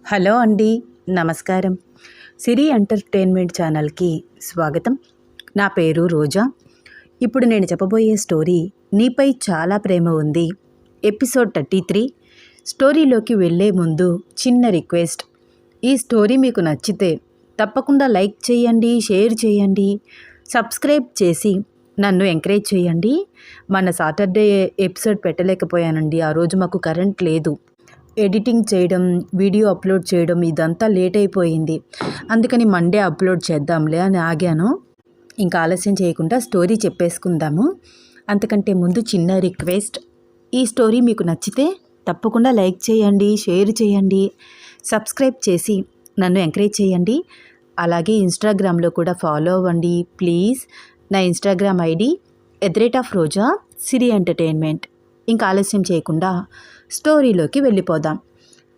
Hello అండి, నమస్కారం. సిరి entertainment ఛానల్కి స్వాగతం. నా పేరు రోజా. ఇప్పుడు నేను చెప్పబోయే స్టోరీ నీపై చాలా ప్రేమ ఉంది, ఎపిసోడ్ 33. స్టోరీలోకి వెళ్ళే ముందు చిన్న రిక్వెస్ట్. ఈ స్టోరీ మీకు నచ్చితే తప్పకుండా లైక్ చేయండి, షేర్ చేయండి, సబ్స్క్రైబ్ చేసి నన్ను ఎంకరేజ్ చేయండి. మన సాటర్డే ఎపిసోడ్ పెట్టలేకపోయానండి. ఆ రోజు మాకు కరెంట్ లేదు. ఎడిటింగ్ చేయడం, వీడియో అప్లోడ్ చేయడం ఇదంతా లేట్ అయిపోయింది. అందుకని మండే అప్లోడ్ చేద్దాంలే అని ఆగాను. ఇంకా ఆలస్యం చేయకుండా స్టోరీ చెప్పేసుకుందాము. అంతకంటే ముందు చిన్న రిక్వెస్ట్. ఈ స్టోరీ మీకు నచ్చితే తప్పకుండా లైక్ చేయండి, షేర్ చేయండి, సబ్స్క్రైబ్ చేసి నన్ను ఎంకరేజ్ చేయండి. అలాగే ఇన్స్టాగ్రామ్లో కూడా ఫాలో అవ్వండి ప్లీజ్. నా ఇన్స్టాగ్రామ్ ఐడి @రోజా సిరి ఎంటర్టైన్మెంట్. ఇంకా ఆలస్యం చేయకుండా స్టోరీలోకి వెళ్ళిపోదాం.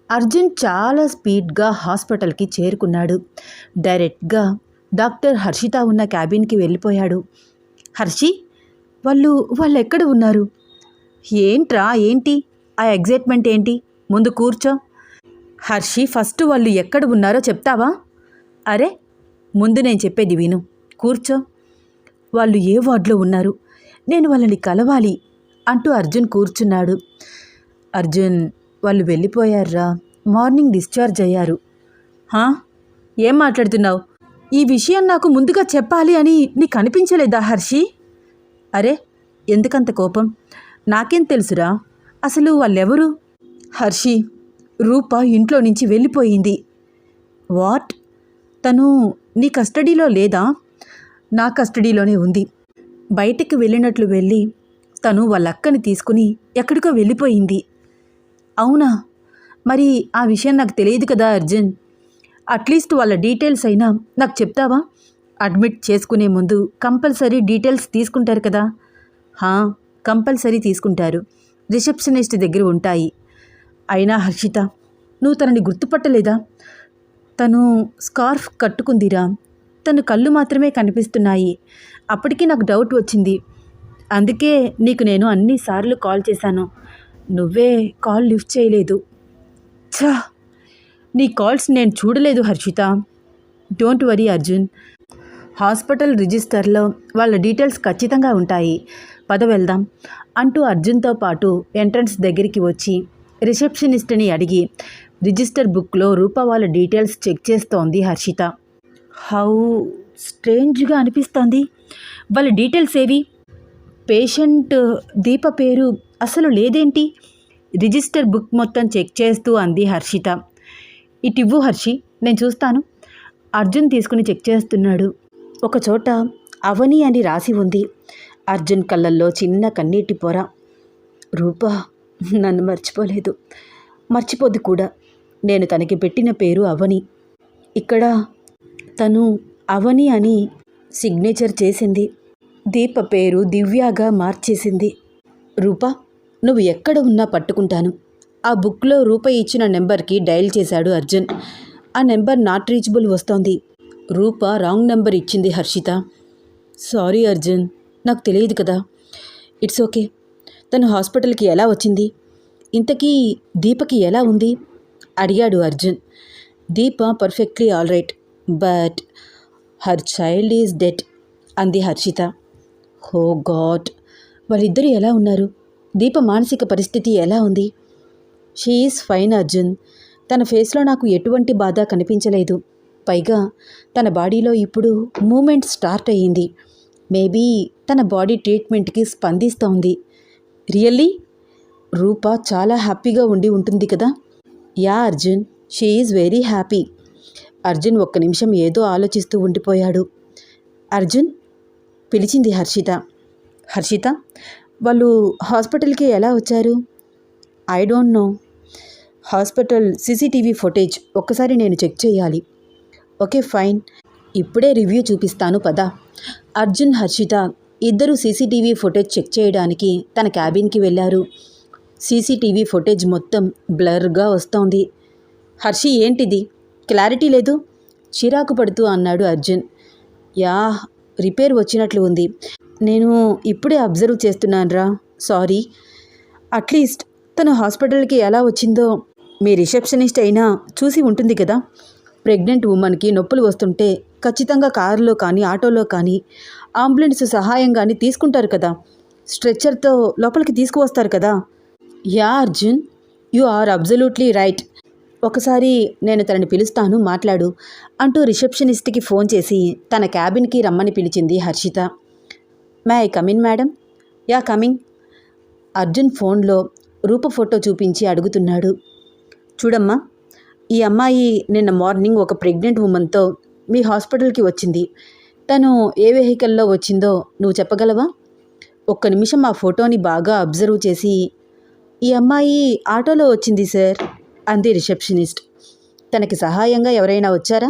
అర్జున్ చాలా స్పీడ్గా హాస్పిటల్కి చేరుకున్నాడు. డైరెక్ట్గా డాక్టర్ హర్షిత ఉన్న క్యాబిన్కి వెళ్ళిపోయాడు. హర్షి, వాళ్ళు ఎక్కడ ఉన్నారు? ఏంటి ఆ ఎగ్జైట్మెంట్ ఏంటి? ముందు కూర్చో. హర్షి, ఫస్ట్ వాళ్ళు ఎక్కడ ఉన్నారో చెప్తావా? అరే, ముందు నేను చెప్పేది విను, కూర్చో. వాళ్ళు ఏ వార్డులో ఉన్నారు? నేను వాళ్ళని కలవాలి అంటూ అర్జున్ కూర్చున్నాడు. అర్జున్, వాళ్ళు వెళ్ళిపోయారా, మార్నింగ్ డిశ్చార్జ్ అయ్యారు. ఏం మాట్లాడుతున్నావు? ఈ విషయం నాకు ముందుగా చెప్పాలి అని నీకు అనిపించలేదా హర్షి? అరే, ఎందుకంత కోపం? నాకేం తెలుసురా, అసలు వాళ్ళెవరు? హర్షి, రూప ఇంట్లో నుంచి వెళ్ళిపోయింది. వాట్? తను నీ కస్టడీలో లేదా? నా కస్టడీలోనే ఉంది. బయటికి వెళ్ళినట్లు వెళ్ళి తను వాళ్ళ అక్కని తీసుకుని ఎక్కడికో వెళ్ళిపోయింది. అవునా? మరి ఆ విషయం నాకు తెలియదు కదా అర్జున్. అట్లీస్ట్ వాళ్ళ డీటెయిల్స్ అయినా నాకు చెప్తావా? అడ్మిట్ చేసుకునే ముందు కంపల్సరీ డీటెయిల్స్ తీసుకుంటారు కదా? కంపల్సరీ తీసుకుంటారు. రిసెప్షనిస్ట్ దగ్గర ఉంటాయి. అయినా హర్షిత, నువ్వు తనని గుర్తుపట్టలేదా? తను స్కార్ఫ్ కట్టుకుందిరా. తను కళ్ళు మాత్రమే కనిపిస్తున్నాయి. అప్పటికీ నాకు డౌట్ వచ్చింది. అందుకే నీకు నేను అన్నిసార్లు కాల్ చేశాను. నువ్వే కాల్ లిఫ్ట్ చేయలేదు. నీ కాల్స్ నేను చూడలేదు Harshita. Don't worry Arjun. Hospital రిజిస్టర్లో వాళ్ళ డీటెయిల్స్ ఖచ్చితంగా ఉంటాయి. పద వెళ్దాం అంటూ అర్జున్తో పాటు ఎంట్రన్స్ దగ్గరికి వచ్చి రిసెప్షనిస్ట్ని అడిగి రిజిస్టర్ బుక్లో రూప వాళ్ళ డీటెయిల్స్ చెక్ చేస్తోంది హర్షిత. హౌ స్ట్రేంజ్గా అనిపిస్తోంది. వాళ్ళ డీటెయిల్స్ ఏవి? పేషెంట్ దీప పేరు అసలు లేదేంటి? రిజిస్టర్ బుక్ మొత్తం చెక్ చేస్తూ అంది హర్షిత. ఇటు ఇవ్వు హర్షి, నేను చూస్తాను. అర్జున్ తీసుకుని చెక్ చేస్తున్నాడు. ఒకచోట అవని అని రాసి ఉంది. అర్జున్ కళ్ళల్లో చిన్న కన్నీటి పొర. రూప నన్ను మర్చిపోలేదు, మర్చిపోద్ది కూడా. నేను తనకి పెట్టిన పేరు అవని. ఇక్కడ తను అవని అని సిగ్నేచర్ చేసింది. దీప పేరు దివ్యాగా మార్చేసింది. రూప, నువ్వు ఎక్కడ ఉన్నా పట్టుకుంటాను. ఆ బుక్లో రూప ఇచ్చిన నెంబర్కి డయల్ చేశాడు అర్జున్. ఆ నెంబర్ నాట్ రీచబుల్ వస్తోంది. రూప రాంగ్ నెంబర్ ఇచ్చింది హర్షిత. సారీ అర్జున్, నాకు తెలియదు కదా. It's okay. తను హాస్పిటల్కి ఎలా వచ్చింది? ఇంతకీ దీపకి ఎలా ఉంది అడిగాడు Arjun. Deepa perfectly all right, but her child is dead అంది హర్షిత. ఓ గాడ్, వాళ్ళిద్దరూ ఎలా ఉన్నారు? దీప మానసిక పరిస్థితి ఎలా ఉంది? She is fine Arjun. తన ఫేస్లో నాకు ఎటువంటి బాధ కనిపించలేదు. పైగా తన బాడీలో ఇప్పుడు మూమెంట్ స్టార్ట్ అయ్యింది. మేబీ తన బాడీ ట్రీట్మెంట్కి స్పందిస్తోంది. రియల్లీ? రూప చాలా హ్యాపీగా ఉండి ఉంటుంది కదా? Yeah Arjun, she is very happy. Arjun ఒక్క నిమిషం ఏదో ఆలోచిస్తూ ఉండిపోయాడు. అర్జున్ పిలిచింది హర్షిత. హర్షిత, వాళ్ళు హాస్పిటల్కి ఎలా వచ్చారు? I don't know. Hospital CCTV footage ఒక్కసారి నేను చెక్ చేయాలి. ఓకే ఫైన్, ఇప్పుడే రివ్యూ చూపిస్తాను పద. అర్జున్, హర్షిత ఇద్దరు సీసీటీవీ ఫుటేజ్ చెక్ చేయడానికి తన క్యాబిన్కి వెళ్ళారు. సీసీటీవీ ఫుటేజ్ మొత్తం బ్లర్గా వస్తోంది. హర్షి, ఏంటిది? క్లారిటీ లేదు, చిరాకు పడుతూ అన్నాడు అర్జున్. యా, రిపేర్ వచ్చినట్లు ఉంది. నేను ఇప్పుడే అబ్జర్వ్ చేస్తున్నానురా. సారీ. అట్లీస్ట్ తను హాస్పిటల్కి ఎలా వచ్చిందో మీ రిసెప్షనిస్ట్ అయినా చూసి ఉంటుంది కదా, ప్రెగ్నెంట్ ఉమెన్కి నొప్పులు వస్తుంటే ఖచ్చితంగా కారులో కానీ ఆటోలో కానీ అంబులెన్స్ సహాయం కానీ తీసుకుంటారు కదా, స్ట్రెచ్చర్తో లోపలికి తీసుకువస్తారు కదా. Yeah Arjun, you are absolutely right. ఒకసారి నేను తనని పిలుస్తాను, మాట్లాడు అంటూ రిసెప్షనిస్ట్కి ఫోన్ చేసి తన క్యాబిన్కి రమ్మని పిలిచింది Harshita. May I come in madam? Yeah coming. Arjun ఫోన్లో రూప ఫోటో చూపించి అడుగుతున్నాడు. చూడమ్మా, ఈ అమ్మాయి నిన్న మార్నింగ్ ఒక ప్రెగ్నెంట్ ఉమెన్తో మీ హాస్పిటల్కి వచ్చింది. తను ఏ వెహికల్లో వచ్చిందో నువ్వు చెప్పగలవా? ఒక్క నిమిషం ఆ ఫోటోని బాగా అబ్జర్వ్ చేసి, ఈ అమ్మాయి ఆటోలో వచ్చింది సార్ అంది రిసెప్షనిస్ట్. తనకి సహాయంగా ఎవరైనా వచ్చారా?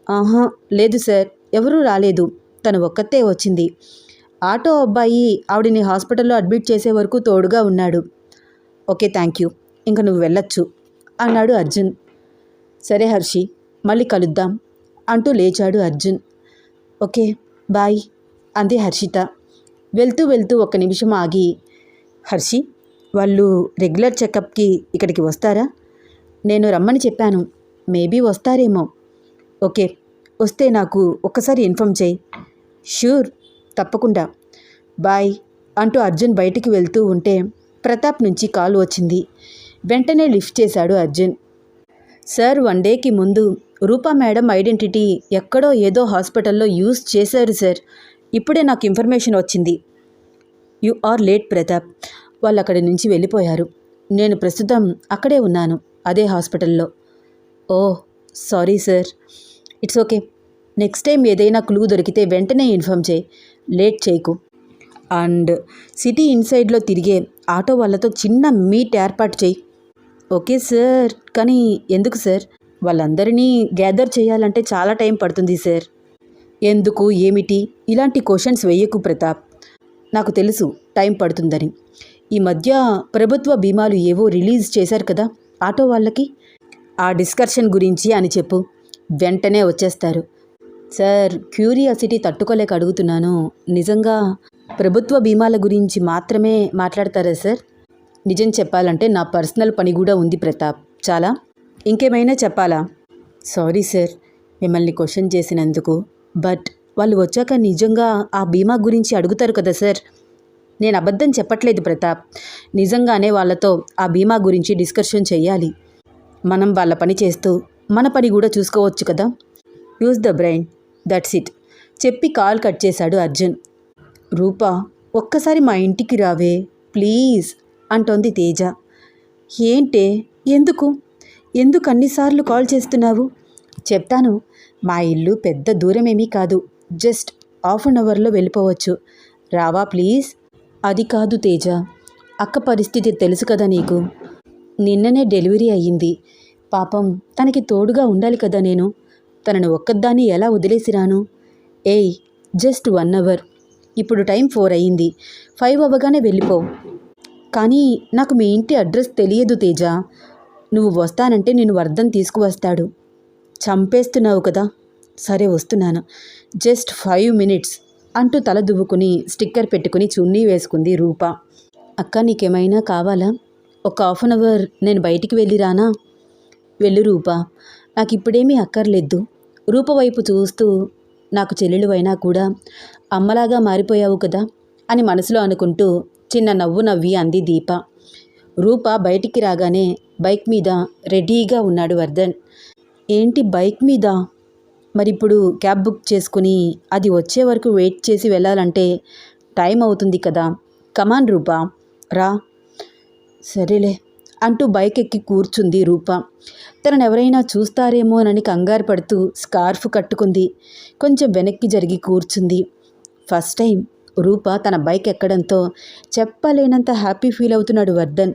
ఆహా లేదు సార్, ఎవరూ రాలేదు, తను ఒక్కతే వచ్చింది. ఆటో అబ్బాయి ఆవిడని హాస్పిటల్లో అడ్మిట్ చేసే వరకు తోడుగా ఉన్నాడు. ఓకే థ్యాంక్ యూ, ఇంక నువ్వు వెళ్ళొచ్చు అన్నాడు అర్జున్. సరే హర్షి, మళ్ళీ కలుద్దాం అంటూ లేచాడు అర్జున్. ఓకే బాయ్ అంది హర్షిత. వెళ్తూ వెళ్తూ ఒక్క నిమిషం ఆగి, హర్షి, వాళ్ళు రెగ్యులర్ చెకప్కి ఇక్కడికి వస్తారా? నేను రమ్మని చెప్పాను, మేబీ వస్తారేమో. ఓకే, వస్తే నాకు ఒక్కసారి ఇన్ఫామ్ చేయి. ష్యూర్, తప్పకుండా, బాయ్ అంటూ అర్జున్ బయటికి వెళ్తూ ఉంటే ప్రతాప్ నుంచి కాల్ వచ్చింది. వెంటనే లిఫ్ట్ చేశాడు అర్జున్. సార్, 1 డేకి ముందు రూపా మేడం ఐడెంటిటీ ఎక్కడో ఏదో హాస్పిటల్లో యూజ్ చేశారు సార్, ఇప్పుడే నాకు ఇన్ఫర్మేషన్ వచ్చింది. యు ఆర్ లేట్ ప్రతాప్, వాళ్ళు అక్కడి నుంచి వెళ్ళిపోయారు. నేను ప్రస్తుతం అక్కడే ఉన్నాను, అదే హాస్పిటల్లో. Oh sorry sir. It's okay, next time ఏదైనా క్లూ దొరికితే వెంటనే ఇన్ఫామ్ చేయి, లేట్ చేయకు. అండ్ సిటీ ఇన్సైడ్లో తిరిగే ఆటో వాళ్ళతో చిన్న మీట్ ఏర్పాటు చేయి. ఓకే సార్, కానీ ఎందుకు సార్? వాళ్ళందరినీ గ్యాదర్ చేయాలంటే చాలా టైం పడుతుంది సార్. ఎందుకు, ఏమిటి, ఇలాంటి క్వశ్చన్స్ వేయకు ప్రతాప్. నాకు తెలుసు టైం పడుతుందని. ఈ మధ్య ప్రభుత్వ బీమాలు ఏవో రిలీజ్ చేశారు కదా ఆటో వాళ్ళకి, ఆ డిస్కషన్ గురించి అని చెప్పు, వెంటనే వచ్చేస్తారు. సార్, క్యూరియాసిటీ తట్టుకోలేక అడుగుతున్నాను, నిజంగా ప్రభుత్వ బీమాల గురించి మాత్రమే మాట్లాడతారా సార్? నిజం చెప్పాలంటే నా పర్సనల్ పని కూడా ఉంది ప్రతాప్, చాలా. ఇంకేమైనా చెప్పాలా? సారీ సార్ మిమ్మల్ని క్వశ్చన్ చేసినందుకు, బట్ వాళ్ళు వచ్చాక నిజంగా ఆ బీమా గురించి అడుగుతారు కదా సార్. నేను అబద్ధం చెప్పట్లేదు ప్రతాప్, నిజంగానే వాళ్ళతో ఆ బీమా గురించి డిస్కషన్ చెయ్యాలి. మనం వాళ్ళ పని చేస్తూ మన పని కూడా చూసుకోవచ్చు కదా. Use the brain, that's it చెప్పి కాల్ కట్ చేశాడు అర్జున్. రూపా, ఒక్కసారి మా ఇంటికి రావే ప్లీజ్ అంటోంది తేజ. ఏంటే, ఎందుకు ఎందుకు అన్నిసార్లు కాల్ చేస్తున్నావు? చెప్తాను, మా ఇల్లు పెద్ద దూరమేమీ కాదు, జస్ట్ ½ అన్ అవర్లో వెళ్ళిపోవచ్చు, రావా ప్లీజ్? అది కాదు తేజ, అక్క పరిస్థితి తెలుసు కదా నీకు, నిన్ననే డెలివరీ అయ్యింది. పాపం తనకి తోడుగా ఉండాలి కదా నేను, తనను ఒక్కదాన్ని ఎలా వదిలేసిరాను? ఏయ్, జస్ట్ 1 అవర్, ఇప్పుడు టైం 4 అయ్యింది, 5 అవ్వగానే వెళ్ళిపో. కానీ నాకు మీ ఇంటి అడ్రస్ తెలియదు తేజ, నువ్వు వస్తానంటే నేను వర్ధన్ తీసుకువస్తాడు. చంపేస్తున్నావు కదా. సరే వస్తున్నాను, జస్ట్ 5 మినిట్స్ అంటూ తల దువ్వుకుని స్టిక్కర్ పెట్టుకుని చున్నీ వేసుకుంది రూప. అక్క, నీకేమైనా కావాలా? ఒక ½ అన్ అవర్ నేను బయటికి వెళ్ళి రానా? వెళ్ళు రూప, నాకు ఇప్పుడేమీ అక్కర్లేదు. రూప వైపు చూస్తూ, నాకు చెల్లెలు అయినా కూడా అమ్మలాగా మారిపోయావు కదా అని మనసులో అనుకుంటూ చిన్న నవ్వు నవ్వి అంది దీప. రూప బయటికి రాగానే బైక్ మీద రెడీగా ఉన్నాడు వర్ధన్. ఏంటి బైక్ మీద? మరిప్పుడు క్యాబ్ బుక్ చేసుకుని అది వచ్చే వరకు వెయిట్ చేసి వెళ్ళాలంటే టైం అవుతుంది కదా. కమాన్ రూప, రా. సరేలే అంటూ బైక్ ఎక్కి కూర్చుంది రూప. తనను ఎవరైనా చూస్తారేమోనని కంగారు పడుతూ స్కార్ఫ్ కట్టుకుంది. కొంచెం వెనక్కి జరిగి కూర్చుంది. ఫస్ట్ టైం రూప తన బైక్ ఎక్కడంతో చెప్పలేనంత హ్యాపీ ఫీల్ అవుతున్నాడు Vardhan.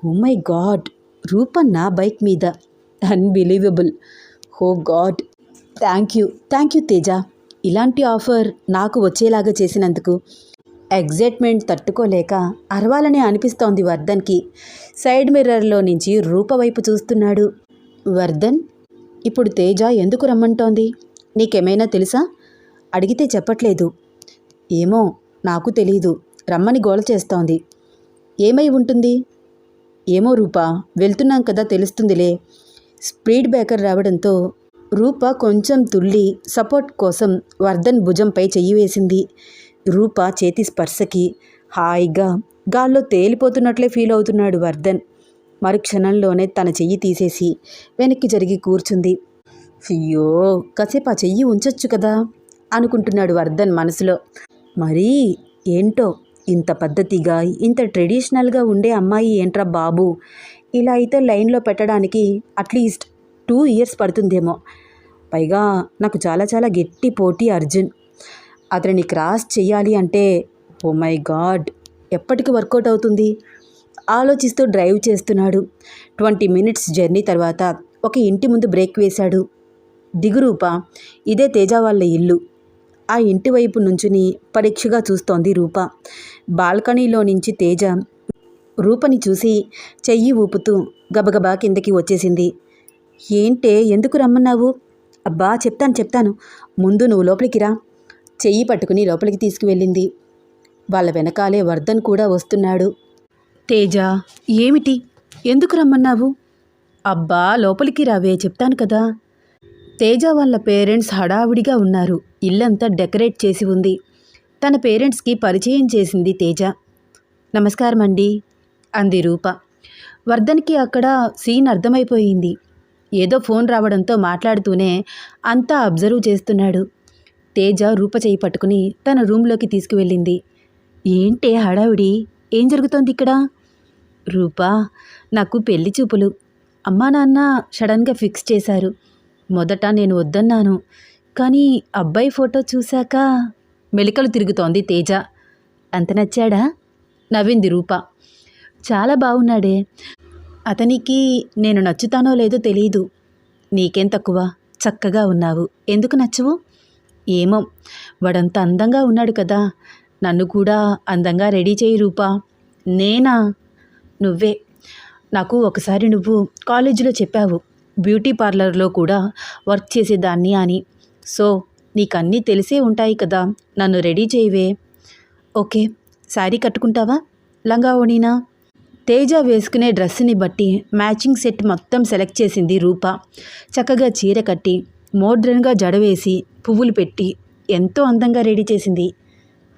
Oh my God, Roopa నా బైక్ మీద, unbelievable. Oh God, thank you Teja, ఇలాంటి ఆఫర్ నాకు వచ్చేలాగా చేసినందుకు. ఎగ్జైట్మెంట్ తట్టుకోలేక అరవాలనే అనిపిస్తోంది వర్ధన్కి. సైడ్ మిర్రర్లో నుంచి రూప వైపు చూస్తున్నాడు. వర్ధన్, ఇప్పుడు తేజ ఎందుకు రమ్మంటోంది? నీకేమైనా తెలుసా? అడిగితే చెప్పట్లేదు. ఏమో, నాకు తెలీదు, రమ్మని గోల చేస్తోంది. ఏమై ఉంటుంది? ఏమో రూపా, వెళ్తున్నాం కదా తెలుస్తుందిలే. స్పీడ్ బ్రేకర్ రావడంతో రూప కొంచెం తుల్లి సపోర్ట్ కోసం వర్ధన్ భుజంపై చెయ్యి వేసింది. రూప చేతి స్పర్శకి హాయిగా గాల్లో తేలిపోతున్నట్లే ఫీల్ అవుతున్నాడు వర్ధన్. మరుక్షణంలోనే తన చెయ్యి తీసేసి వెనక్కి జరిగి కూర్చుంది. అయ్యో, కాసేపు ఆ చెయ్యి ఉంచొచ్చు కదా అనుకుంటున్నాడు వర్ధన్ మనసులో. మరీ ఏంటో ఇంత పద్ధతిగా ఇంత ట్రెడిషనల్గా ఉండే అమ్మాయి ఏంట్రా బాబు, ఇలా అయితే లైన్లో పెట్టడానికి అట్లీస్ట్ 2 years పడుతుందేమో. పైగా నాకు చాలా చాలా గట్టి పోటీ అర్జున్. అతనిని క్రాస్ చెయ్యాలి అంటే ఓ మై గాడ్, ఎప్పటికి వర్కౌట్ అవుతుంది ఆలోచిస్తూ డ్రైవ్ చేస్తున్నాడు. 20 minutes జర్నీ తర్వాత ఒక ఇంటి ముందు బ్రేక్ వేశాడు. దిగురూప, ఇదే తేజ వాళ్ళ ఇల్లు. ఆ ఇంటి వైపు నుంచుని పరీక్షగా చూస్తోంది రూప. బాల్కనీలో నుంచి తేజ రూపని చూసి చెయ్యి ఊపుతూ గబగబా కిందకి వచ్చేసింది. ఏంటే, ఎందుకు రమ్మన్నావు? అబ్బా చెప్తాను, ముందు నువ్వు లోపలికి రా. చెయ్యి పట్టుకుని లోపలికి తీసుకువెళ్ళింది. వాళ్ళ వెనకాలే వర్ధన్ కూడా వస్తున్నాడు. తేజ, ఏమిటి, ఎందుకు రమ్మన్నావు? అబ్బా లోపలికి రావే, చెప్తాను కదా. తేజ వాళ్ళ పేరెంట్స్ హడావిడిగా ఉన్నారు. ఇల్లంతా డెకరేట్ చేసి ఉంది. తన పేరెంట్స్కి పరిచయం చేసింది తేజ. నమస్కారం అండి అంది రూప. వర్ధన్కి అక్కడ సీన్ అర్థమైపోయింది. ఏదో ఫోన్ రావడంతో మాట్లాడుతూనే అంతా అబ్జర్వ్ చేస్తున్నాడు. తేజ రూప చేయి పట్టుకుని తన రూంలోకి తీసుకువెళ్ళింది. ఏంటే హడావిడి, ఏం జరుగుతోంది ఇక్కడ? రూపా, నాకు పెళ్లి చూపులు. అమ్మా నాన్న సడన్గా ఫిక్స్ చేశారు. మొదట నేను వద్దన్నాను, కానీ అబ్బాయి ఫోటో చూశాక మెలికలు తిరుగుతోంది తేజ. అంత నచ్చాడా? నవ్వింది రూప. చాలా బాగున్నాడే. అతనికి నేను నచ్చుతానో లేదో తెలీదు. నీకేం తక్కువ, చక్కగా ఉన్నావు. ఎందుకు నచ్చవు? ఏమో, వాడంత అందంగా ఉన్నాడు కదా. నన్ను కూడా అందంగా రెడీ చేయి రూపా. నేనా? నువ్వే. నాకు ఒకసారి నువ్వు కాలేజీలో చెప్పావు, బ్యూటీ పార్లర్లో కూడా వర్క్ చేసేదాన్ని అని. సో నీకన్నీ తెలిసే ఉంటాయి కదా, నన్ను రెడీ చేయవే. ఓకే, శారీ కట్టుకుంటావా, లంగా ఓణీనా? తేజ వేసుకునే డ్రెస్సుని బట్టి మ్యాచింగ్ సెట్ మొత్తం సెలెక్ట్ చేసింది రూప. చక్కగా చీర కట్టి మోడ్రన్గా జడవేసి పువ్వులు పెట్టి ఎంతో అందంగా రెడీ చేసింది.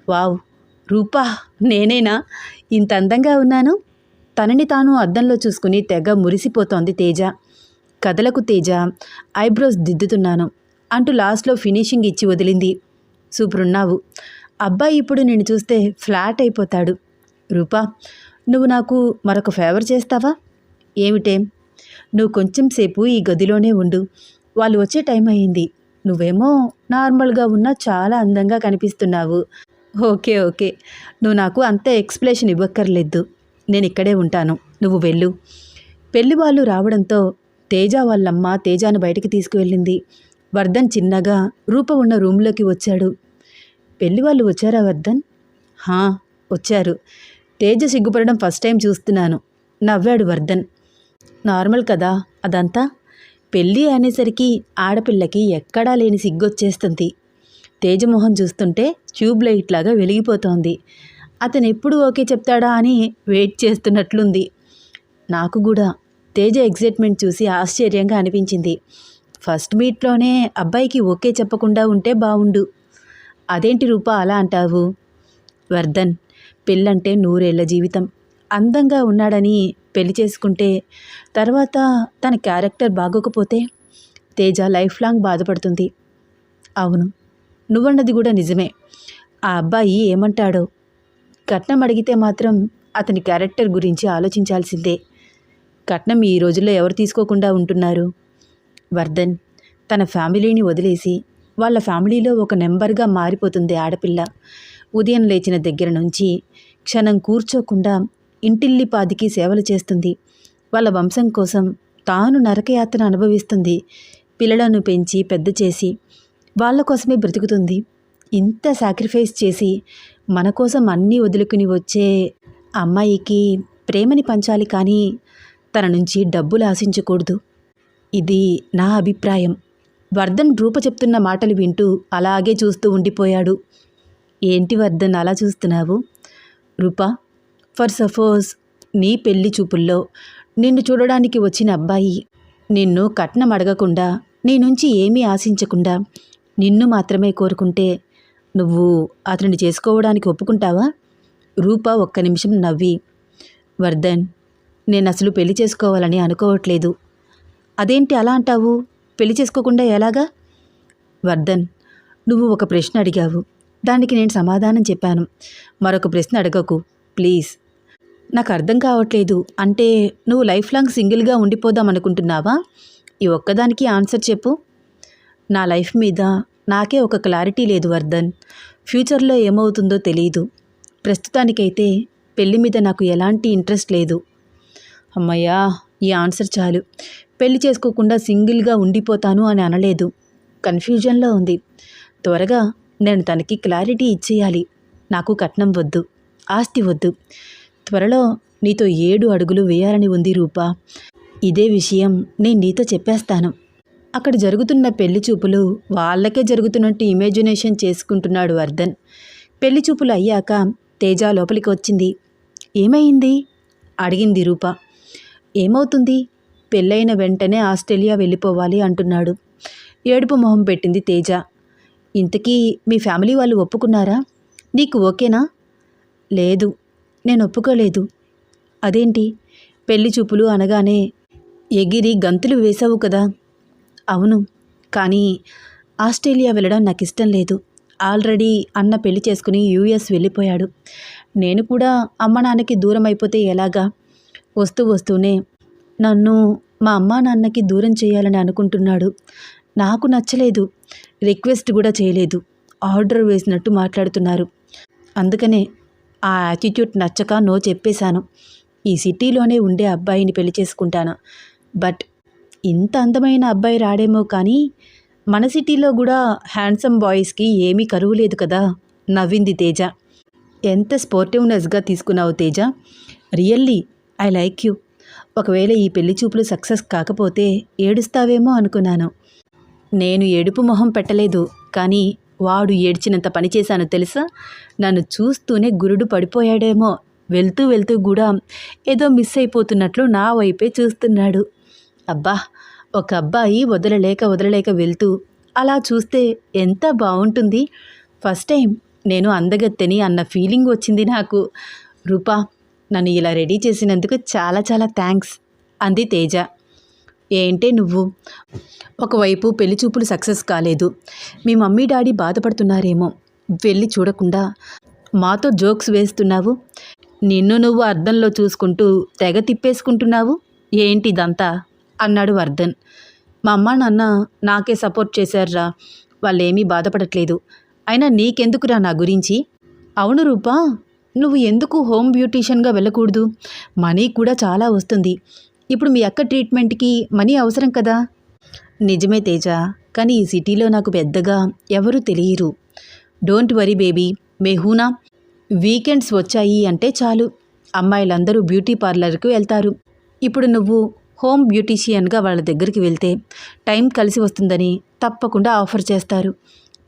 వావ్ రూపా, నేనేనా ఇంత అందంగా ఉన్నాను? తనని తాను అద్దంలో చూసుకుని తెగ మురిసిపోతోంది తేజ. కథలకు తేజ, ఐబ్రోస్ దిద్దుతున్నాను అంటూ లాస్ట్లో ఫినిషింగ్ ఇచ్చి వదిలింది. సూపరున్నావు. అబ్బాయి ఇప్పుడు నిన్ను చూస్తే ఫ్లాట్ అయిపోతాడు. రూపా, నువ్వు నాకు మరొక ఫేవర్ చేస్తావా? ఏమిటేం? నువ్వు కొంచెం సేపు ఈ గదిలోనే ఉండు. వాళ్ళు వచ్చే టైం అయింది. నువ్వేమో నార్మల్గా ఉన్నా చాలా అందంగా కనిపిస్తున్నావు. ఓకే ఓకే, నువ్వు నాకు అంత ఎక్స్ప్లెనేషన్ ఇవ్వక్కర్లేదు. నేను ఇక్కడే ఉంటాను, నువ్వు వెళ్ళు. పెళ్లి వాళ్ళు రావడంతో తేజ వాళ్ళమ్మ తేజాను బయటికి తీసుకువెళ్ళింది. వర్ధన్ చిన్నగా రూప ఉన్న రూమ్లోకి వచ్చాడు. పెళ్లి వాళ్ళు వచ్చారా వర్ధన్? హా, వచ్చారు. తేజ సిగ్గుపడడం ఫస్ట్ టైం చూస్తున్నాను, నవ్వాడు వర్ధన్. నార్మల్ కదా అదంతా. పెళ్ళి అనేసరికి ఆడపిల్లకి ఎక్కడా లేని సిగ్గొచ్చేస్తుంది. తేజమోహన్ చూస్తుంటే ట్యూబ్ లైట్ లాగా వెలిగిపోతోంది. అతను ఎప్పుడు ఓకే చెప్తాడా అని వెయిట్ చేస్తున్నట్లుంది. నాకు కూడా తేజ ఎగ్జైట్మెంట్ చూసి ఆశ్చర్యంగా అనిపించింది. ఫస్ట్ మీట్లోనే అబ్బాయికి ఓకే చెప్పకుండా ఉంటే బావుండు. అదేంటి రూప అలా అంటావు? వర్ధన్, పెళ్ళంటే 100 ఏళ్ల జీవితం. అందంగా ఉన్నాడని పెళ్లి చేసుకుంటే తర్వాత తన క్యారెక్టర్ బాగోకపోతే తేజ లైఫ్ లాంగ్ బాధపడుతుంది. అవును, నువ్వన్నది కూడా నిజమే. ఆ అబ్బాయి ఏమంటాడో. కట్నం అడిగితే మాత్రం అతని క్యారెక్టర్ గురించి ఆలోచించాల్సిందే. కట్నం ఈ రోజుల్లో ఎవరు తీసుకోకుండా ఉంటున్నారు? వర్ధన్ తన ఫ్యామిలీని వదిలేసి వాళ్ళ ఫ్యామిలీలో ఒక నెంబర్గా మారిపోతుంది ఆడపిల్ల. ఉదయం లేచిన దగ్గర నుంచి క్షణం కూర్చోకుండా ఇంటిల్లిపాదికి సేవలు చేస్తుంది. వాళ్ళ వంశం కోసం తాను నరకయాత్ర అనుభవిస్తుంది. పిల్లలను పెంచి పెద్ద చేసి వాళ్ళ కోసమే బ్రతుకుతుంది. ఇంత సాక్రిఫైస్ చేసి మన కోసం అన్నీ వదులుకుని వచ్చే అమ్మాయికి ప్రేమని పంచాలి, కానీ తన నుంచి డబ్బులు ఆశించకూడదు. ఇది నా అభిప్రాయం. వర్ధన్ రూప చెప్తున్న మాటలు వింటూ అలాగే చూస్తూ ఉండిపోయాడు. ఏంటి వర్ధన్ అలా చూస్తున్నావు? రూపా, ఫర్ సపోజ్ నీ పెళ్లి చూపుల్లో నిన్ను చూడడానికి వచ్చిన అబ్బాయి నిన్ను కట్నం అడగకుండా నీ నుంచి ఏమీ ఆశించకుండా నిన్ను మాత్రమే కోరుకుంటే నువ్వు అతనిని చేసుకోవడానికి ఒప్పుకుంటావా? రూప ఒక్క నిమిషం నవ్వి, వర్ధన్, నేను అసలు పెళ్లి చేసుకోవాలని అనుకోవట్లేదు. అదేంటి అలా అంటావు? పెళ్లి చేసుకోకుండా ఎలాగా? వర్ధన్, నువ్వు ఒక ప్రశ్న అడిగావు, దానికి నేను సమాధానం చెప్పాను. మరొక ప్రశ్న అడగకు ప్లీజ్. నాకు అర్థం కావట్లేదు. అంటే నువ్వు లైఫ్ లాంగ్ సింగిల్గా ఉండిపోదాం అనుకుంటున్నావా? ఈ ఒక్కదానికి ఆన్సర్ చెప్పు. నా లైఫ్ మీద నాకే ఒక క్లారిటీ లేదు వర్ధన్. ఫ్యూచర్లో ఏమవుతుందో తెలియదు. ప్రస్తుతానికైతే పెళ్లి మీద నాకు ఎలాంటి ఇంట్రెస్ట్ లేదు. అమ్మయ్యా, ఈ ఆన్సర్ చాలు. పెళ్లి చేసుకోకుండా సింగిల్గా ఉండిపోతాను అని అనలేదు. కన్ఫ్యూజన్లో ఉంది. త్వరగా నేను తనకి క్లారిటీ ఇచ్చేయాలి. నాకు కట్నం వద్దు, ఆస్తి వద్దు. త్వరలో నీతో 7 అడుగులు వేయాలని ఉంది రూపా. ఇదే విషయం నేను నీతో చెప్పేస్తాను. అక్కడ జరుగుతున్న పెళ్లి చూపులు వాళ్ళకే జరుగుతున్నట్టు ఇమాజినేషన్ చేసుకుంటున్నాడు వర్ధన్. పెళ్లి చూపులు అయ్యాక తేజ లోపలికి వచ్చింది. ఏమైంది అడిగింది రూప. ఏమవుతుంది, పెళ్ళైన వెంటనే ఆస్ట్రేలియా వెళ్ళిపోవాలి అంటున్నాడు. ఏడుపు మొహం పెట్టింది తేజ. ఇంతకీ మీ ఫ్యామిలీ వాళ్ళు ఒప్పుకున్నారా? నీకు ఓకేనా? లేదు, నేను ఒప్పుకోలేదు. అదేంటి? పెళ్లి చూపులు అనగానే ఎగిరి గంతులు వేశావు కదా. అవును, కానీ ఆస్ట్రేలియా వెళ్ళడం నాకు ఇష్టం లేదు. ఆల్రెడీ అన్న పెళ్లి చేసుకుని యూఎస్ వెళ్ళిపోయాడు. నేను కూడా అమ్మ నాన్నకి దూరం అయిపోతే ఎలాగా? వస్తూనే నన్ను మా అమ్మా నాన్నకి దూరం చేయాలని అనుకుంటున్నాడు. నాకు నచ్చలేదు. రిక్వెస్ట్ కూడా చేయలేదు. ఆర్డర్ వేసినట్టు మాట్లాడుతున్నారు. అందుకనే ఆ యాటిట్యూడ్ నచ్చక నో చెప్పేశాను. ఈ సిటీలోనే ఉండే అబ్బాయిని పెళ్లి చేసుకుంటాను. బట్ ఇంత అందమైన అబ్బాయి రాడేమో కానీ మన సిటీలో కూడా హ్యాండ్సమ్ బాయ్స్కి ఏమీ కరువు లేదు కదా, నవ్వింది తేజ. ఎంత స్పోర్టివ్నెస్గా తీసుకున్నావు Teja. Really I like you. ఒకవేళ ఈ పెళ్లి చూపులు సక్సెస్ కాకపోతే ఏడుస్తావేమో అనుకున్నాను. నేను ఏడుపు మొహం పెట్టలేదు, కానీ వాడు ఏడ్చినంత పని చేశాను తెలుసా. నన్ను చూస్తూనే గురుడు పడిపోయాడేమో. వెళ్తూ కూడా ఏదో మిస్ అయిపోతున్నట్లు నా వైపే చూస్తున్నాడు. అబ్బా, ఒక అబ్బాయి వదలలేక వెళ్తూ అలా చూస్తే ఎంత బాగుంటుంది. ఫస్ట్ టైం నేను అందగత్తెని అన్న ఫీలింగ్ వచ్చింది నాకు. రూపా, నన్ను ఇలా రెడీ చేసినందుకు చాలా చాలా థ్యాంక్స్ అంది తేజ. ఏంటే నువ్వు? ఒకవైపు పెళ్లి చూపులు సక్సెస్ కాలేదు, మీ మమ్మీ డాడీ బాధపడుతున్నారేమో, వెళ్ళి చూడకుండా మాతో జోక్స్ వేస్తున్నావు. నిన్ను నువ్వు అద్దంలో చూసుకుంటూ తెగ తిప్పేసుకుంటున్నావు ఏంటిదంతా అన్నాడు వర్ధన్. మా అమ్మ నాన్న నాకే సపోర్ట్ చేశారురా, వాళ్ళేమీ బాధపడట్లేదు. అయినా నీకెందుకురా నా గురించి? అవును రూపా, నువ్వు ఎందుకు హోమ్ బ్యూటీషియన్గా వెళ్ళకూడదు? మనీ కూడా చాలా వస్తుంది. ఇప్పుడు మీ అక్క ట్రీట్మెంట్కి మనీ అవసరం కదా. నిజమే తేజ, కానీ ఈ సిటీలో నాకు పెద్దగా ఎవరూ తెలియరు. డోంట్ వరీ బేబీ, మెహూనా. వీకెండ్స్ వచ్చాయి అంటే చాలు అమ్మాయిలందరూ బ్యూటీ పార్లర్కి వెళ్తారు. ఇప్పుడు నువ్వు హోమ్ బ్యూటీషియన్గా వాళ్ళ దగ్గరికి వెళ్తే టైం కలిసి వస్తుందని తప్పకుండా ఆఫర్ చేస్తారు.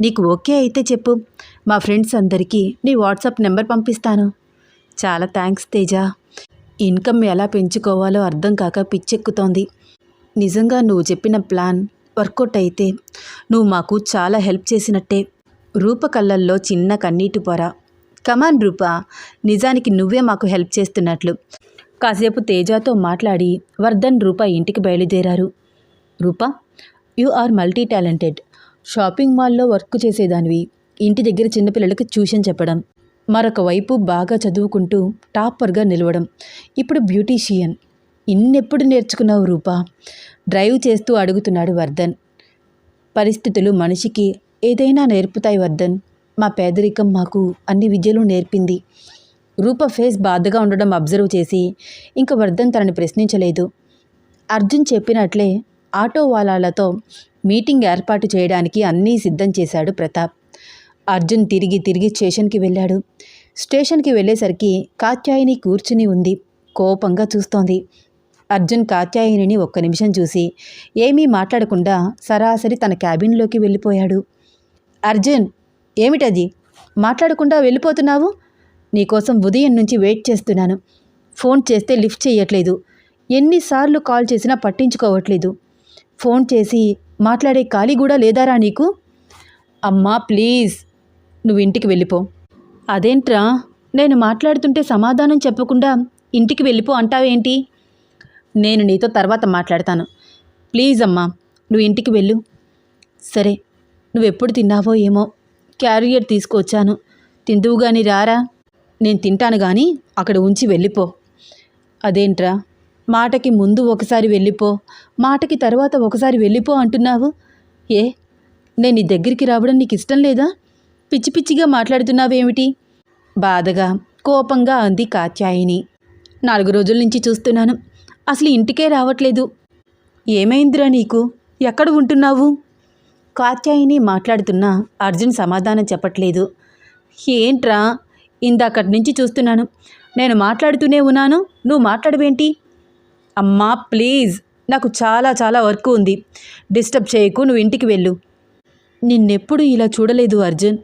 నీకు ఓకే అయితే చెప్పు, మా ఫ్రెండ్స్ అందరికీ నీ వాట్సాప్ నెంబర్ పంపిస్తాను. చాలా థ్యాంక్స్ తేజ. ఇన్కమ్ ఎలా పెంచుకోవాలో అర్థం కాక పిచ్చెక్కుతోంది. నిజంగా నువ్వు చెప్పిన ప్లాన్ వర్కౌట్ అయితే నువ్వు మాకు చాలా హెల్ప్ చేసినట్టే. రూప కళ్ళల్లో చిన్న కన్నీటి పొర. కమాన్ రూపా, నిజానికి నువ్వే మాకు హెల్ప్ చేస్తున్నట్లు. కాసేపు తేజతో మాట్లాడి వర్ధన్ రూప ఇంటికి బయలుదేరారు. Roopa, you are multi talented. Shopping మాల్లో వర్క్ చేసేదానివి, ఇంటి దగ్గర చిన్నపిల్లలకి ట్యూషన్ చెప్పడం, మరొక వైపు బాగా చదువుకుంటూ టాపర్గా నిలవడం, ఇప్పుడు బ్యూటీషియన్. ఇన్నెప్పుడు నేర్చుకున్నావు రూపా? డ్రైవ్ చేస్తూ అడుగుతున్నాడు వర్ధన్. పరిస్థితులు మనిషికి ఏదైనా నేర్పుతాయి వర్ధన్. మా పేదరికం మాకు అన్ని విద్యలు నేర్పింది. రూప ఫేస్ బాధగా ఉండడం అబ్జర్వ్ చేసి ఇంక వర్ధన్ తనని ప్రశ్నించలేదు. అర్జున్ చెప్పినట్లే ఆటో వాలాలతో మీటింగ్ ఏర్పాటు చేయడానికి అన్నీ సిద్ధం చేశాడు ప్రతాప్. అర్జున్ తిరిగి స్టేషన్కి వెళ్ళాడు. స్టేషన్కి వెళ్ళేసరికి కాత్యాయిని కూర్చుని ఉంది. కోపంగా చూస్తోంది. అర్జున్ కాత్యాయిని ఒక్క నిమిషం చూసి ఏమీ మాట్లాడకుండా సరాసరి తన క్యాబిన్లోకి వెళ్ళిపోయాడు. అర్జున్, ఏమిటది? మాట్లాడకుండా వెళ్ళిపోతున్నావు? నీకోసం ఉదయం నుంచి వెయిట్ చేస్తున్నాను. ఫోన్ చేస్తే లిఫ్ట్ చేయట్లేదు. ఎన్నిసార్లు కాల్ చేసినా పట్టించుకోవట్లేదు. ఫోన్ చేసి మాట్లాడే ఖాళీ కూడా లేదారా నీకు? అమ్మా ప్లీజ్, నువ్వు ఇంటికి వెళ్ళిపో. అదేంట్రా, నేను మాట్లాడుతుంటే సమాధానం చెప్పకుండా ఇంటికి వెళ్ళిపో అంటావేంటి? నేను నీతో తర్వాత మాట్లాడతాను. ప్లీజ్ అమ్మా, నువ్వు ఇంటికి వెళ్ళు. సరే, నువ్వెప్పుడు తిన్నావో ఏమో, క్యారియర్ తీసుకొచ్చాను, తిందువు గాని రారా. నేను తింటాను కానీ అక్కడ ఉంచి వెళ్ళిపో. అదేంట్రా, మాటకి ముందు ఒకసారి వెళ్ళిపో, మాటకి తర్వాత ఒకసారి వెళ్ళిపో అంటున్నావు. ఏ, నేను నీ దగ్గరికి రావడం నీకు ఇష్టం లేదా? పిచ్చి పిచ్చిగా మాట్లాడుతున్నావేమిటి? బాధగా కోపంగా అంది కాత్యాయిని. 4 రోజుల నుంచి చూస్తున్నాను, అసలు ఇంటికే రావట్లేదు. ఏమైందిరా నీకు? ఎక్కడ ఉంటున్నావు? కాత్యాయిని మాట్లాడుతున్నా అర్జున్ సమాధానం చెప్పట్లేదు. ఏంట్రా, ఇందాకటి నుంచి చూస్తున్నాను, నేను మాట్లాడుతూనే ఉన్నాను, నువ్వు మాట్లాడవేంటి? అమ్మా ప్లీజ్, నాకు చాలా చాలా వర్క్ ఉంది, డిస్టర్బ్ చేయకు, నువ్వు ఇంటికి వెళ్ళు. నిన్నెప్పుడు ఇలా చూడలేదు అర్జున్.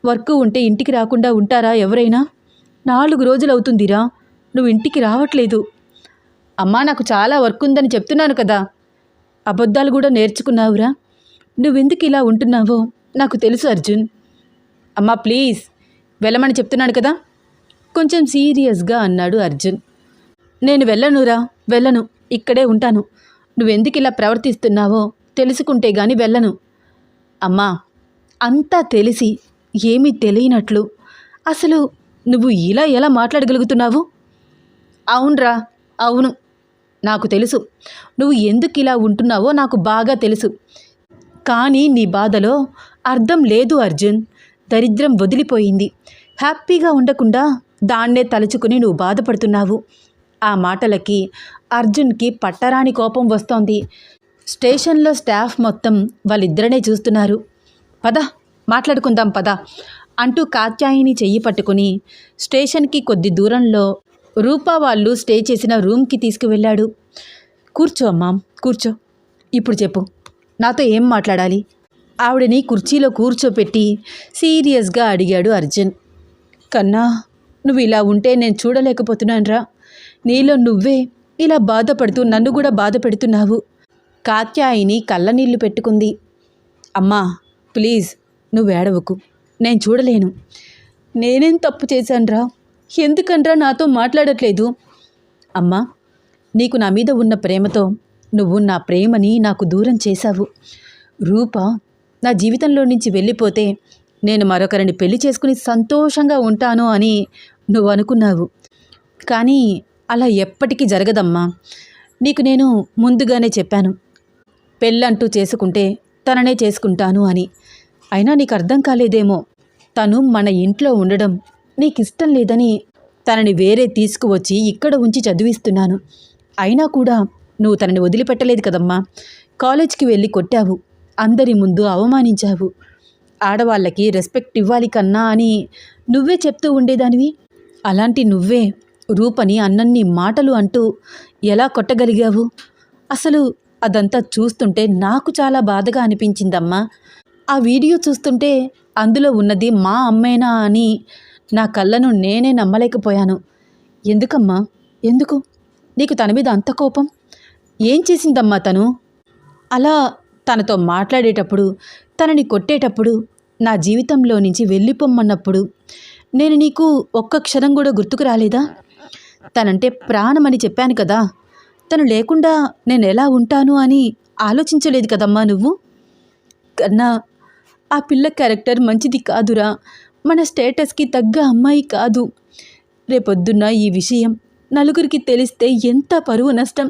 వర్క్ ఉంటే ఇంటికి రాకుండా ఉంటారా ఎవరైనా? 4 రోజులు అవుతుందిరా, నువ్వు ఇంటికి రావట్లేదు. అమ్మా నాకు చాలా వర్క్ ఉందని చెప్తున్నాను కదా. అబద్ధాలు కూడా నేర్చుకున్నావురా. నువ్వెందుకు ఇలా ఉంటున్నావో నాకు తెలుసు అర్జున్. అమ్మా ప్లీజ్, వెళ్ళమని చెప్తున్నాను కదా. కొంచెం సీరియస్గా అన్నాడు అర్జున్. నేను వెళ్ళనురా, వెళ్ళను, ఇక్కడే ఉంటాను. నువ్వెందుకు ఇలా ప్రవర్తిస్తున్నావో తెలుసుకుంటే గాని వెళ్ళను. అమ్మా, అంతా తెలిసి ఏమీ తెలియనట్లు అసలు నువ్వు ఇలా ఎలా మాట్లాడగలుగుతున్నావు? అవునరా, అవును, నాకు తెలుసు నువ్వు ఎందుకు ఇలా ఉంటున్నావో నాకు బాగా తెలుసు. కానీ నీ బాధలో అర్థం లేదు అర్జున్. దరిద్రం వదిలిపోయింది. హ్యాపీగా ఉండకుండా దాన్నే తలుచుకుని నువ్వు బాధపడుతున్నావు. ఆ మాటలకి అర్జున్కి పట్టరాని కోపం వస్తోంది. స్టేషన్లో స్టాఫ్ మొత్తం వాళ్ళిద్దరనే చూస్తున్నారు. పద మాట్లాడుకుందాం పద అంటూ కాత్యాయిని చెయ్యి పట్టుకుని స్టేషన్కి కొద్ది దూరంలో రూపా వాళ్ళు స్టే చేసిన రూమ్కి తీసుకువెళ్ళాడు. కూర్చో అమ్మా, కూర్చో. ఇప్పుడు చెప్పు, నాతో ఏం మాట్లాడాలి? ఆవిడని కుర్చీలో కూర్చోపెట్టి సీరియస్గా అడిగాడు అర్జున్. కన్నా, నువ్వు ఇలా ఉంటే నేను చూడలేకపోతున్నానురా. నీలో నువ్వే ఇలా బాధపడుతూ నన్ను కూడా బాధ పెడుతున్నావు. కాత్యాయిని కళ్ళనీళ్లు పెట్టుకుంది. అమ్మా ప్లీజ్, నువ్వు ఏడవకు, నేను చూడలేను. నేనేం తప్పు చేశానురా? ఎందుకనరా నాతో మాట్లాడట్లేదు? అమ్మా, నీకు నా మీద ఉన్న ప్రేమతో నువ్వు నా ప్రేమని నాకు దూరం చేశావు. రూప నా జీవితంలో నుంచి వెళ్ళిపోతే నేను మరొకరిని పెళ్లి చేసుకుని సంతోషంగా ఉంటాను అని నువ్వు అనుకున్నావు. కానీ అలా ఎప్పటికీ జరగదమ్మా. నీకు నేను ముందుగానే చెప్పాను, పెళ్ళంటూ చేసుకుంటే తననే చేసుకుంటాను అని. అయినా నీకు అర్థం కాలేదేమో. తను మన ఇంట్లో ఉండడం నీకు ఇష్టం లేదని తనని వేరే తీసుకువచ్చి ఇక్కడ ఉంచి చదివిస్తున్నాను. అయినా కూడా నువ్వు తనని వదిలిపెట్టలేదు కదమ్మా. కాలేజ్కి వెళ్ళి కొట్టావు, అందరి ముందు అవమానించావు. ఆడవాళ్ళకి రెస్పెక్ట్ ఇవ్వాలి కన్నా అని నువ్వే చెప్తూ ఉండేదానివి. అలాంటి నువ్వే రూపని అన్నన్ని మాటలు అంటూ ఎలా కొట్టగలిగావు? అసలు అదంతా చూస్తుంటే నాకు చాలా బాధగా అనిపించిందమ్మా. ఆ వీడియో చూస్తుంటే అందులో ఉన్నది మా అమ్మేనా అని నా కళ్ళను నేనే నమ్మలేకపోయాను. ఎందుకమ్మా, ఎందుకు నీకు తన మీద అంత కోపం? ఏం చేసిందమ్మా తను? అలా తనతో మాట్లాడేటప్పుడు, తనని కొట్టేటప్పుడు, నా జీవితంలో నుంచి వెళ్ళిపోమ్మన్నప్పుడు నేను నీకు ఒక్క క్షణం కూడా గుర్తుకు రాలేదా? తనంటే ప్రాణమని చెప్పాను కదా. తను లేకుండా నేను ఎలా ఉంటాను అని ఆలోచించలేదు కదమ్మా నువ్వు? కన్నా, ఆ పిల్ల క్యారెక్టర్ మంచిది కాదురా. మన స్టేటస్కి తగ్గ అమ్మాయి కాదు. రేపొద్దున్న ఈ విషయం నలుగురికి తెలిస్తే ఎంత పరువు నష్టం.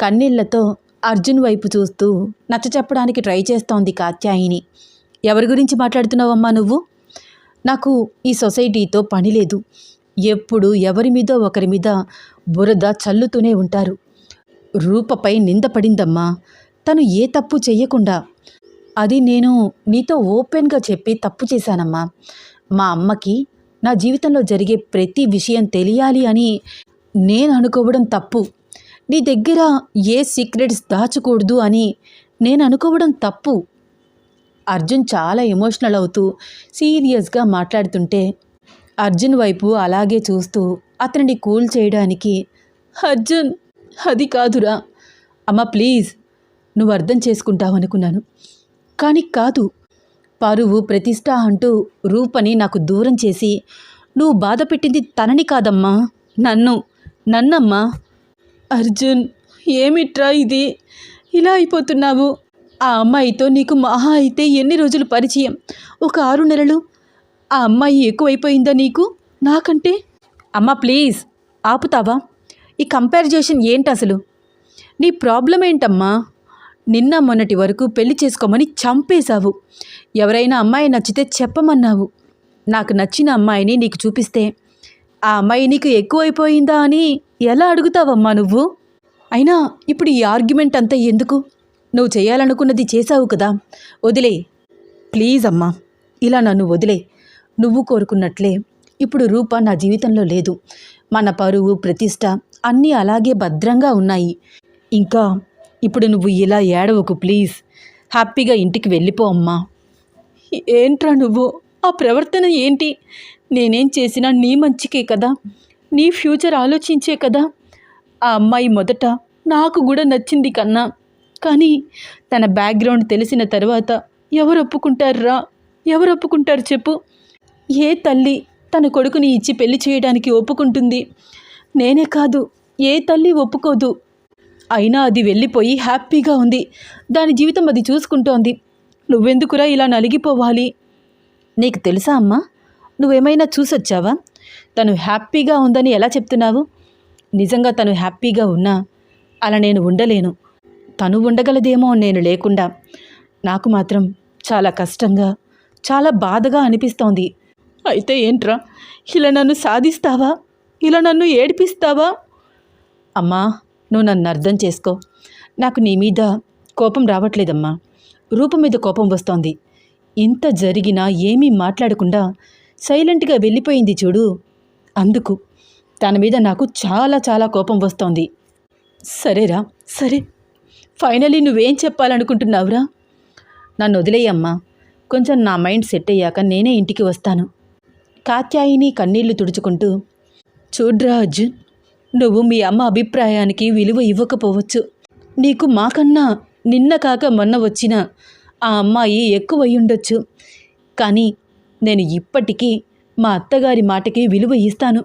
కన్నీళ్లతో అర్జున్ వైపు చూస్తూ నచ్చచెప్పడానికి ట్రై చేస్తోంది కాత్యాయిని. ఎవరి గురించి మాట్లాడుతున్నావమ్మా నువ్వు? నాకు ఈ సొసైటీతో పని లేదు. ఎప్పుడు ఎవరి మీదో ఒకరి మీద బురద చల్లుతూనే ఉంటారు. రూపపై నింద పడిందమ్మా. తను ఏ తప్పు చెయ్యకుండా. అది నేను నీతో ఓపెన్గా చెప్పి తప్పు చేశానమ్మా. మా అమ్మకి నా జీవితంలో జరిగే ప్రతి విషయం తెలియాలి అని నేను అనుకోవడం తప్పు. నీ దగ్గర ఏ సీక్రెట్స్ దాచకూడదు అని నేను అనుకోవడం తప్పు. అర్జున్ చాలా ఎమోషనల్ అవుతూ సీరియస్గా మాట్లాడుతుంటే అర్జున్ వైపు అలాగే చూస్తూ అతనిని కూల్ చేయడానికి, అర్జున్ అది కాదురా. అమ్మ ప్లీజ్, నువ్వు అర్థం చేసుకుంటావనుకున్నాను, కానీ కాదు. పరువు ప్రతిష్ట అంటూ రూపని నాకు దూరం చేసి నువ్వు బాధ పెట్టింది తనని కాదమ్మా, నన్నమ్మా. అర్జున్, ఏమిట్రా ఇది, ఇలా అయిపోతున్నావు? ఆ అమ్మాయితో నీకు మహా అయితే ఎన్ని రోజులు పరిచయం? ఒక 6 నెలలు. ఆ అమ్మాయి ఎక్కువైపోయిందా నీకు నాకంటే? అమ్మ ప్లీజ్, ఆపుతావా? ఈ కంపారిజేషన్ ఏంటి అసలు? నీ ప్రాబ్లం ఏంటమ్మా? నిన్న మొన్నటి వరకు పెళ్లి చేసుకోమని చంపేశావు. ఎవరైనా అమ్మాయి నచ్చితే చెప్పమన్నావు. నాకు నచ్చిన అమ్మాయిని నీకు చూపిస్తే ఆ అమ్మాయి నీకు ఎక్కువైపోయిందా అని ఎలా అడుగుతావమ్మా నువ్వు? అయినా ఇప్పుడు ఈ ఆర్గ్యుమెంట్ అంతా ఎందుకు? నువ్వు చేయాలనుకున్నది చేశావు కదా, వదిలే. ప్లీజ్ అమ్మా, ఇలా నన్ను వదిలే. నువ్వు కోరుకున్నట్లే ఇప్పుడు రూప నా జీవితంలో లేదు. మన పరువు ప్రతిష్ట అన్నీ అలాగే భద్రంగా ఉన్నాయి. ఇంకా ఇప్పుడు నువ్వు ఇలా ఏడవకు ప్లీజ్. హ్యాపీగా ఇంటికి వెళ్ళిపో అమ్మా. ఏంట్రా నువ్వు? ఆ ప్రవర్తన ఏంటి? నేనేం చేసినా నీ మంచికే కదా, నీ ఫ్యూచర్ ఆలోచించే కదా. ఆ అమ్మాయి మొదట నాకు కూడా నచ్చింది కన్నా, కానీ తన బ్యాక్గ్రౌండ్ తెలిసిన తర్వాత ఎవరు ఒప్పుకుంటారు చెప్పు? ఏ తల్లి తన కొడుకుని ఇచ్చి పెళ్లి చేయడానికి ఒప్పుకుంటుంది? నేనే కాదు, ఏ తల్లి ఒప్పుకోదు. అయినా అది వెళ్ళిపోయి హ్యాపీగా ఉంది. దాని జీవితం అది చూసుకుంటోంది. నువ్వెందుకురా ఇలా నలిగిపోవాలి? నీకు తెలుసా అమ్మా, నువ్వేమైనా చూసొచ్చావా? తను హ్యాపీగా ఉందని ఎలా చెప్తున్నావు? నిజంగా తను హ్యాపీగా ఉన్నా అలా నేను ఉండలేను. తను ఉండగలదేమో నేను లేకుండా. నాకు మాత్రం చాలా కష్టంగా, చాలా బాధగా అనిపిస్తోంది. అయితే ఏంట్రా, ఇలా నన్ను సాధిస్తావా? ఇలా నన్ను ఏడిపిస్తావా? అమ్మా, నువ్వు నన్ను అర్థం చేసుకో. నాకు నీ మీద కోపం రావట్లేదమ్మా, రూపం మీద కోపం వస్తోంది. ఇంత జరిగినా ఏమీ మాట్లాడకుండా సైలెంట్గా వెళ్ళిపోయింది చూడు, అందుకు తన మీద నాకు చాలా చాలా కోపం వస్తోంది. సరేరా, సరే, ఫైనలీ నువ్వేం చెప్పాలనుకుంటున్నావురా? నన్ను వదిలేయమ్మా, కొంచెం నా మైండ్ సెట్ అయ్యాక నేనే ఇంటికి వస్తాను. కాత్యాయిని కన్నీళ్లు తుడుచుకుంటూ, చూడ్రా అర్జున్, నువ్వు మీ అమ్మ అభిప్రాయానికి విలువ ఇవ్వకపోవచ్చు. నీకు మాకన్నా నిన్న కాక మొన్న వచ్చిన ఆ అమ్మాయి ఎక్కువయ్యుండొచ్చు. కానీ నేను ఇప్పటికీ మా అత్తగారి మాటకి విలువ ఇస్తాను,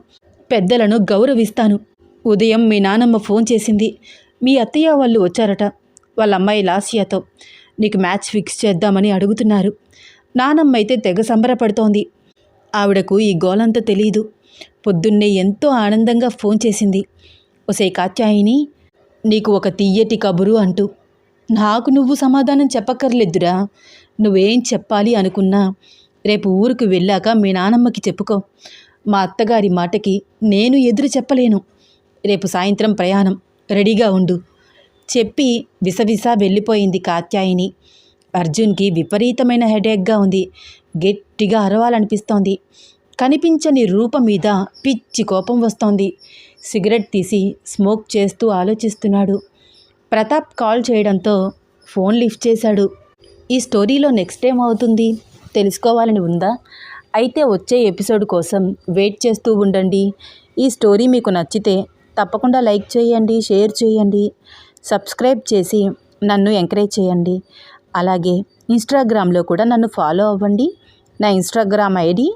పెద్దలను గౌరవిస్తాను. ఉదయం మీ నానమ్మ ఫోన్ చేసింది. మీ అత్తయ్య వాళ్ళు వచ్చారట, వాళ్ళ అమ్మాయి లాస్యాతో నీకు మ్యాచ్ ఫిక్స్ చేద్దామని అడుగుతున్నారు. నానమ్మ అయితే తెగ సంబరపడుతోంది. ఆవిడకు ఈ గోలంతా తెలీదు. పొద్దున్నే ఎంతో ఆనందంగా ఫోన్ చేసింది. ఒసే కాత్యాయిని, నీకు ఒక తియ్యటి కబురు అంటూ. నాకు నువ్వు సమాధానం చెప్పక్కర్లేదురా. నువ్వేం చెప్పాలి అనుకున్నా రేపు ఊరికి వెళ్ళాక మీ నానమ్మకి చెప్పుకో. మా అత్తగారి మాటకి నేను ఎదురు చెప్పలేను. రేపు సాయంత్రం ప్రయాణం, రెడీగా ఉండు చెప్పి విసవిసా వెళ్ళిపోయింది కాత్యాయిని. అర్జున్కి విపరీతమైన హెడేక్గా ఉంది. గట్టిగా అరవాలనిపిస్తోంది. కనిపించని రూపం మీద పిచ్చి కోపం వస్తోంది. సిగరెట్ తీసి స్మోక్ చేస్తూ ఆలోచిస్తున్నాడు. ప్రతాప్ కాల్ చేయడంతో ఫోన్ లిఫ్ట్ చేశాడు. ఈ స్టోరీలో నెక్స్ట్ ఏమవుతుంది తెలుసుకోవాలని ఉందా? అయితే వచ్చే ఎపిసోడ్ కోసం వెయిట్ చేస్తూ ఉండండి. ఈ స్టోరీ మీకు నచ్చితే తప్పకుండా లైక్ చేయండి, షేర్ చేయండి, సబ్స్క్రైబ్ చేసి నన్ను ఎంకరేజ్ చేయండి. అలాగే ఇన్స్టాగ్రామ్లో కూడా నన్ను ఫాలో అవ్వండి. నా ఇన్స్టాగ్రామ్ ఐడి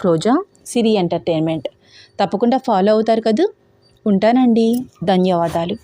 @రోజా సిరి ఎంటర్టైన్మెంట్. తప్పకుండా ఫాలో అవుతారు కదూ. ఉంటానండి. ధన్యవాదాలు.